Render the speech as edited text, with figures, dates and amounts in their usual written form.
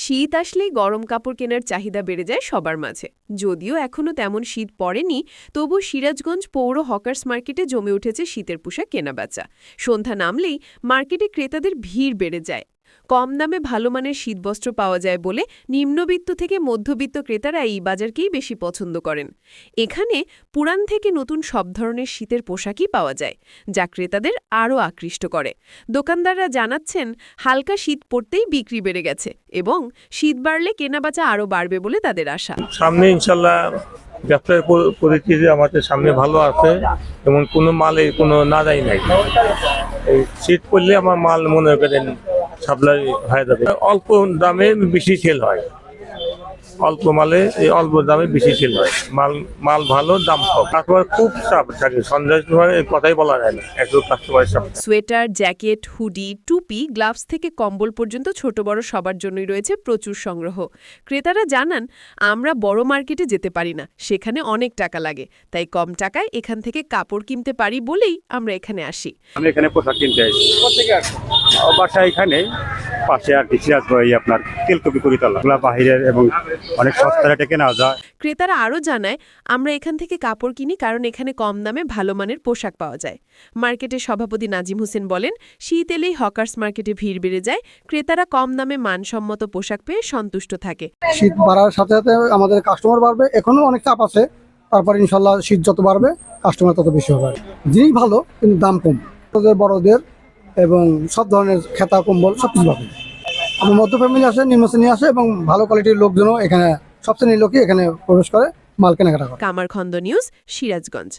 শীত আসলেই গরম কাপড় কেনার চাহিদা বেড়ে যায় সবার মাঝে। যদিও এখনও তেমন শীত পড়েনি, তবু সিরাজগঞ্জ পৌর হকার্স মার্কেটে জমে উঠেছে শীতের পোশাক কেনাবেচা। সন্ধ্যা নামলেই মার্কেটে ক্রেতাদের ভিড় বেড়ে যায়। কম দামে ভালো মানের শীতবস্ত্র পাওয়া যায় বলে নিম্নবিত্ত থেকে মধ্যবিত্ত ক্রেতারা এই বাজারকেই বেশি পছন্দ করেন। এখানে পুরান থেকে নতুন সব ধরনের শীতের পোশাকই পাওয়া যায়, যা ক্রেতাদের আরও আকৃষ্ট করে। দোকানদাররা জানাচ্ছেন, হালকা শীত পড়তেই বিক্রি বেড়ে গেছে এবং শীত বাড়লে কেনাবেচা আরও বাড়বে বলে তাদের আশা। সামনে ইনশাল্লাহ ব্যবসার পরিস্থিতি আমাদের সামনে ভালো আছে, এমন কোনো মালে কোনো নাদাই নাই। এই শীত পড়লে আমার মাল মনে করেন সাপ্লাই হয়ে যাবে। অল্প দামে বেশি সেল হয়, অল্প মালে এই অল্প দামে বেশি সেল হয়। মাল ভালো, দাম কম। তারপর খুব চাপ থাকে, সন্ধ্যার সময় কথাই বলা যায় না, একটু কাস্টমারের সামনে। সোয়েটার, জ্যাকেট, হুডি, টুপি, গ্লাভস থেকে কম্বল পর্যন্ত ছোট বড় সবার জন্যই রয়েছে প্রচুর সংগ্রহ। ক্রেতারা জানান, আমরা বড় মার্কেটে যেতে পারি না, সেখানে অনেক টাকা লাগে, তাই কম টাকায় এখান থেকে কাপড় কিনতে পারি বলেই আমরা এখানে আসি। আমি এখানে পোশাক কিনতে আসি। বাসা এখানে পাশে আর কি সিরাজগঞ্জ আপনার তেলকপি করিতলা বাহিরের এবং অনেক সস্তা রেটে কেনা যায়। ক্রেতারা আরও জানায়, আমরা এখান থেকে কাপড় কিনি কারণ এখানে কম দামে ভালো মানের পোশাক পাওয়া যায়। মার্কেটের সভাপতি নাজিম হোসেন বলেন, শীত এলেই হকার্স মার্কেটে ভিড় বেড়ে যায়, ক্রেতারা কম দামে মানসম্মত পোশাক পেয়ে সন্তুষ্ট থাকে। শীত বাড়ার সাথে সাথে আমাদের কাস্টমার বাড়বে, এখনো অনেক চাপ আছে। তারপর ইনশাল্লাহ শীত যত বাড়বে কাস্টমার তত বেশি হবে। জিনিস ভালো কিন্তু দাম কম, বড়দের এবং সব ধরনের খেতা কম্বল সবকিছু পাবে। আমি মধ্য ফ্যামিলি আসে, নিম্ন শ্রেণী আসে এবং ভালো কোয়ালিটির লোকজনও এখানে, সব শ্রেণীর লোকই এখানে প্রবেশ করে মাল কেনাকাটা করে। কামারখন্দ নিউজ, সিরাজগঞ্জ।